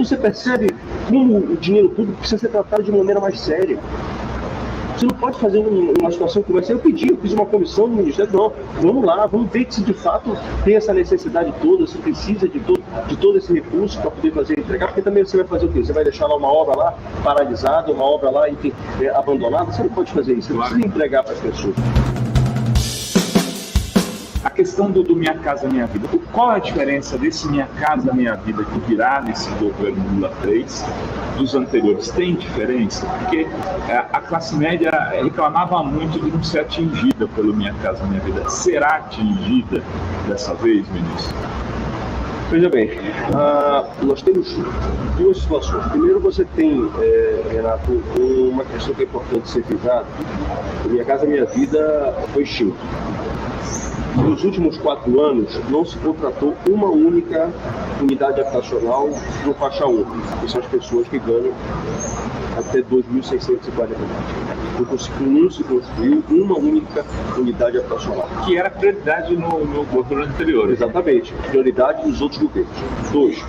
Você percebe como o dinheiro público precisa ser tratado de maneira mais séria. Você não pode fazer uma situação como essa. Eu fiz uma comissão no Ministério, não, vamos lá, vamos ver se de fato tem essa necessidade toda, se precisa de todo esse recurso para poder fazer entregar, porque também você vai fazer o quê? Você vai deixar lá uma obra lá paralisada, uma obra lá abandonada? Você não pode fazer isso, você precisa entregar para as pessoas. A questão do Minha Casa Minha Vida, qual a diferença desse Minha Casa Minha Vida que virá nesse governo Lula 3 dos anteriores? Tem diferença? Porque a classe média reclamava muito de não ser atingida pelo Minha Casa Minha Vida. Será atingida dessa vez, ministro? Veja bem, nós temos duas situações. Primeiro, você tem, Renato, uma questão que é importante ser frisada. Minha Casa Minha Vida foi extinto. Nos últimos 4 anos, não se contratou uma única unidade habitacional no faixa 1, que são as pessoas que ganham até R$ 2.640. Não se construiu uma única unidade habitacional. Que era prioridade no governo anterior. Exatamente, prioridade dos outros governos. 2.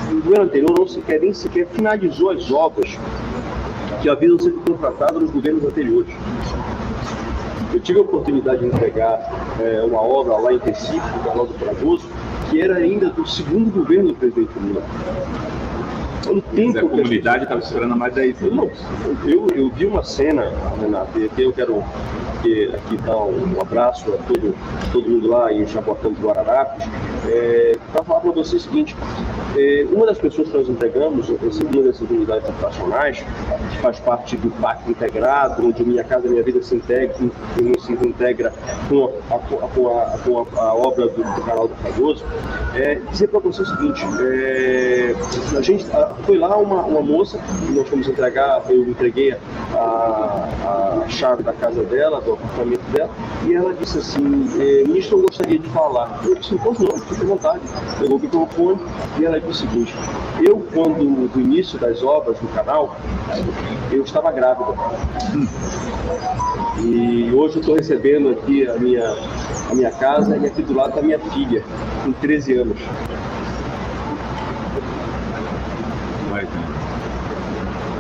O governo anterior nem sequer finalizou as obras que haviam sido contratadas nos governos anteriores. Eu tive a oportunidade de entregar uma obra lá em Recife, no Canal do Fragoso, que era ainda do segundo governo do presidente Lula. A comunidade estava esperando há mais de 10 anos. Eu vi uma cena, Renato, e aqui eu quero aqui dar um abraço a todo mundo lá em Jaboatão dos Guararapes, para falar para você o seguinte: uma das pessoas que nós entregamos, uma dessas unidades habitacionais, que faz parte do Pacto Integrado, onde Minha Casa Minha Vida se integra com a obra do Canal do Fragoso, dizer para você o seguinte: a gente foi lá uma moça, que nós fomos entregar, eu entreguei a chave da casa dela, do apartamento dela, e ela disse assim: ministro, eu gostaria de falar. Eu disse: pois não, fique à vontade. Pegou o microfone e ela disse o seguinte: quando do início das obras do canal, eu estava grávida. E hoje eu estou recebendo aqui a minha casa, e aqui do lado está minha filha, com 13 anos.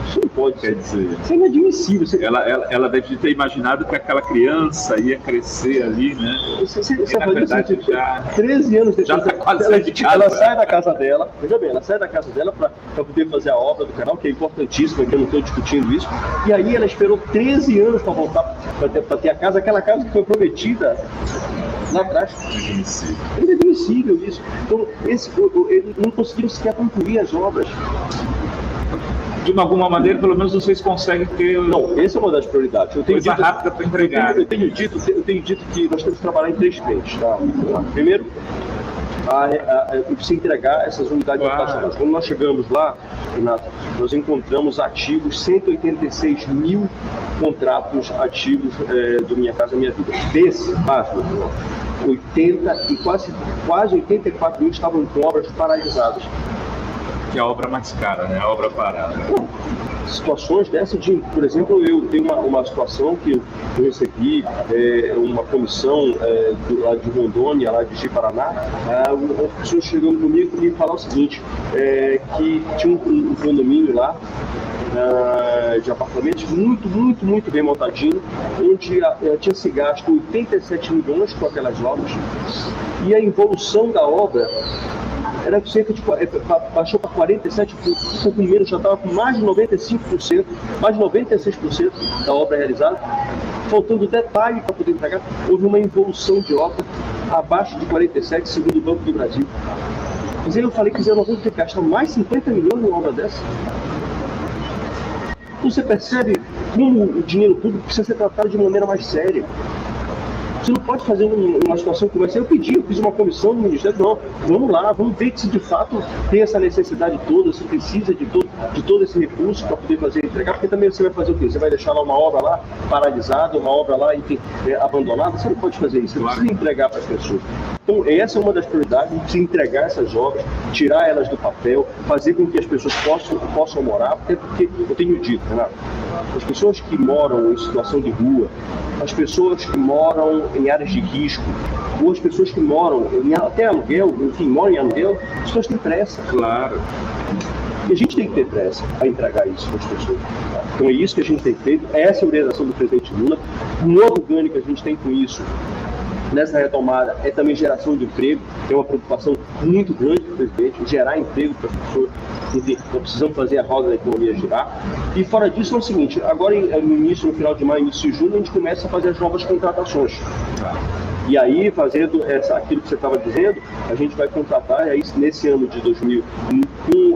Isso não pode, quer dizer, isso é inadmissível. Ela deve ter imaginado que aquela criança ia crescer ali, né? Na verdade, 13 anos depois, já está quase saindo de casa. Ela sai da casa dela, veja bem, ela sai da casa dela para poder fazer a obra do canal, que é importantíssima, que eu não estou discutindo isso, e aí ela esperou 13 anos para voltar, para ter a casa, aquela casa que foi prometida lá atrás. É inadmissível isso. Então, não conseguiram sequer concluir as obras. De alguma maneira, pelo menos vocês conseguem ter... Não, essa é uma das prioridades. Coisa rápida para entregar. Eu tenho dito que nós temos que trabalhar em 3 frentes. Tá? Primeiro, precisa entregar essas unidades habitacionais. Quando nós chegamos lá, Renato, nós encontramos ativos 186 mil contratos ativos do Minha Casa Minha Vida. Desse, 80 e quase 84 mil estavam com obras paralisadas. Que é a obra mais cara, né? A obra parada. Situações dessas por exemplo, eu tenho uma situação que eu recebi uma comissão lá de Rondônia, lá de Ji-Paraná, uma pessoa chegando comigo e me falar o seguinte, que tinha um condomínio lá, de apartamentos muito bem montadinho, onde tinha se gasto 87 milhões com aquelas obras, e a evolução da obra era cerca de, baixou para 47%, um pouco menos, já estava com mais de 95%, mais de 96% da obra realizada, faltando detalhe para poder entregar. Houve uma evolução de obra abaixo de 47%, segundo o Banco do Brasil. Mas aí eu falei que nós vamos ter que gastar mais 50 milhões numa obra dessa. Você percebe como o dinheiro público precisa ser tratado de maneira mais séria. Você não pode fazer uma situação como essa. Eu fiz uma comissão no Ministério, não, vamos lá, vamos ver se de fato tem essa necessidade toda, se precisa de todo esse recurso para poder fazer entregar, porque também você vai fazer o quê? Você vai deixar lá uma obra lá paralisada, uma obra lá abandonada? Você não pode fazer isso, você precisa entregar para as pessoas. Então essa é uma das prioridades, a gente precisa entregar essas obras, tirar elas do papel, fazer com que as pessoas possam morar, até porque eu tenho dito, Renato, as pessoas que moram em situação de rua, as pessoas que moram em áreas de risco, ou as pessoas que moram até aluguel, enfim, moram em aluguel, as pessoas têm pressa. Claro. E a gente tem que ter pressa a entregar isso para as pessoas. Então é isso que a gente tem feito, essa é a orientação do presidente Lula. Um outro ganho que a gente tem com isso, nessa retomada, é também geração de emprego, que é uma preocupação muito grande do presidente, gerar emprego para as pessoas. Enfim, nós precisamos fazer a roda da economia girar. E fora disso é o seguinte, agora no final de maio, início de junho, a gente começa a fazer as novas contratações. E aí, fazendo aquilo que você estava dizendo, a gente vai contratar, aí, nesse ano de 2000,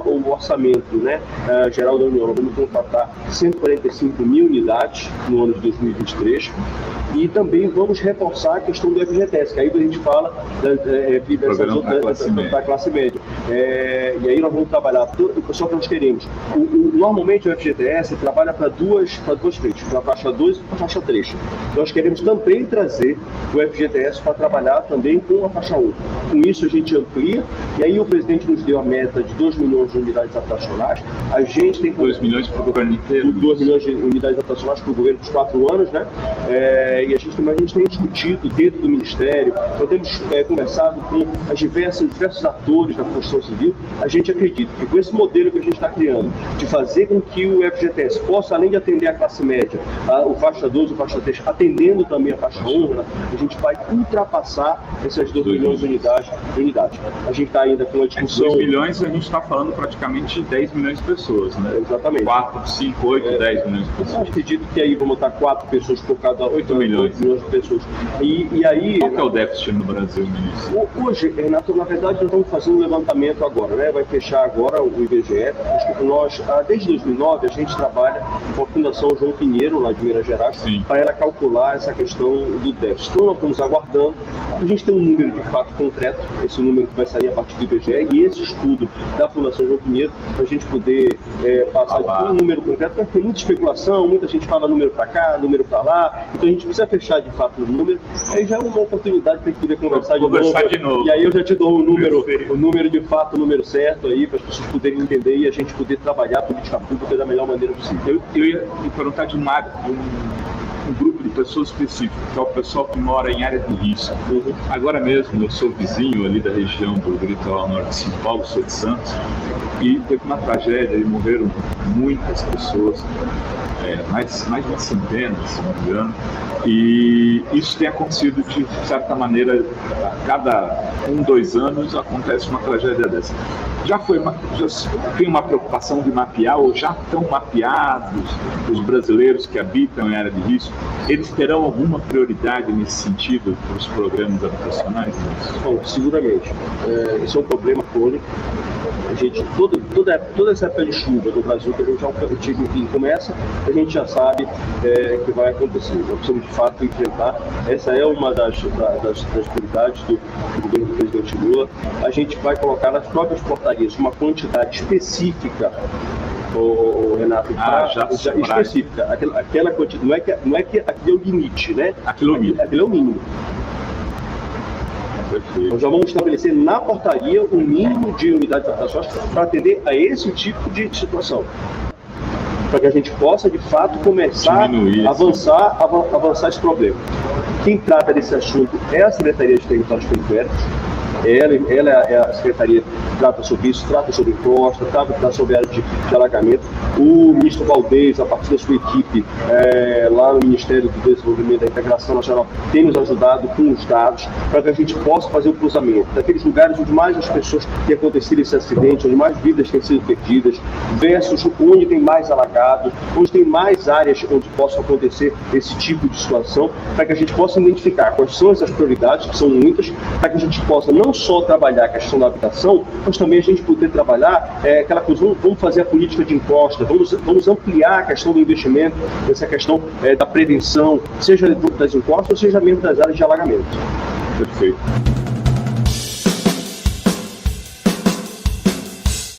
com o orçamento, né, geral da União, nós vamos contratar 145 mil unidades no ano de 2023. E também vamos reforçar a questão do FGTS, que aí a gente fala da classe média. E aí nós vamos trabalhar, só que nós queremos. Normalmente o FGTS trabalha para duas frentes, para a faixa 2 e para a faixa 3. Nós queremos também trazer o FGTS para trabalhar também com a faixa 1. Com isso a gente amplia, e aí o presidente nos deu a meta de 2 milhões de unidades habitacionais. A gente tem 2 milhões para o governo inteiro. 2 milhões de unidades habitacionais para o governo dos 4 anos, né? E a gente tem discutido dentro do Ministério, nós temos conversado com os diversos atores da construção civil. A gente acredita que com esse modelo que a gente está criando, de fazer com que o FGTS possa, além de atender a classe média, o faixa 2, o faixa 3, atendendo também a faixa 1, né, a gente vai ultrapassar essas 2 milhões de unidades. A gente está ainda com uma discussão... 2 milhões, a gente está falando praticamente de 10 milhões de pessoas, né? Exatamente. 4, 5, 8, 10 milhões de pessoas. Eu acredito que aí vamos botar 4 pessoas por cada 8 milhões de pessoas. E aí... Qual que é o déficit no Brasil, ministro? Hoje, Renato, na verdade, nós estamos fazendo um levantamento agora, né? Vai fechar agora o IBGE. Nós, desde 2009, a gente trabalha com a Fundação João Pinheiro, lá de Minas Gerais, para ela calcular essa questão do déficit. Então, nós estamos aguardando. A gente tem um número de fato concreto, esse número que vai sair a partir do IBGE, e esse estudo da Fundação João Pinheiro, para a gente poder passar de um número concreto, porque tem muita especulação, muita gente fala número para cá, número para lá, então a gente precisa fechar de fato o número. Aí já é uma oportunidade para a gente poder conversar de novo. E aí eu já te dou o número de fato, o número certo aí, para as pessoas poderem entender e a gente poder trabalhar a política pública da melhor maneira possível. Eu ia me perguntar de um grupo de pessoas específicas, que é o pessoal que mora em área de risco. Agora mesmo, eu sou vizinho ali da região do litoral norte de São Paulo, sou de Santos, e teve uma tragédia e morreram muitas pessoas, mais de uma centena, se não me engano, e isso tem acontecido de certa maneira, a cada 1, 2 anos acontece uma tragédia dessa. Já tem uma preocupação de mapear, ou já estão mapeados os brasileiros que habitam em área de risco? Eles terão alguma prioridade nesse sentido para os programas habitacionais? Bom, seguramente. Esse é um problema crônico. A gente, toda essa época de chuva do Brasil, que a gente começa, a gente já sabe que vai acontecer. Nós precisamos, de fato, enfrentar. Essa é uma das prioridades do governo do presidente Lula. A gente vai colocar nas próprias portarias uma quantidade específica, Renato, específica. Aquela quantidade, não é que aquilo é o limite, né? Aquilo é o mínimo. Perfeito. Nós já vamos estabelecer na portaria o mínimo de unidades habitacionais para atender a esse tipo de situação. Para que a gente possa, de fato, começar a avançar esse problema. Quem trata desse assunto é a Secretaria de Territórios Periféricos. Ela é a secretaria que trata sobre isso, trata sobre encosta, trata sobre área de alagamento. O ministro Valdez, a partir da sua equipe, lá no Ministério do Desenvolvimento da Integração Nacional, tem nos ajudado com os dados para que a gente possa fazer o cruzamento daqueles lugares onde mais as pessoas têm acontecido esse acidente, onde mais vidas têm sido perdidas, versus onde tem mais alagado, onde tem mais áreas onde possa acontecer esse tipo de situação, para que a gente possa identificar quais são essas prioridades, que são muitas, para que a gente possa não só trabalhar a questão da habitação, mas também a gente poder trabalhar aquela coisa, vamos fazer a política de encosta, vamos ampliar a questão do investimento, essa questão da prevenção, seja das encostas, seja mesmo das áreas de alagamento. Perfeito.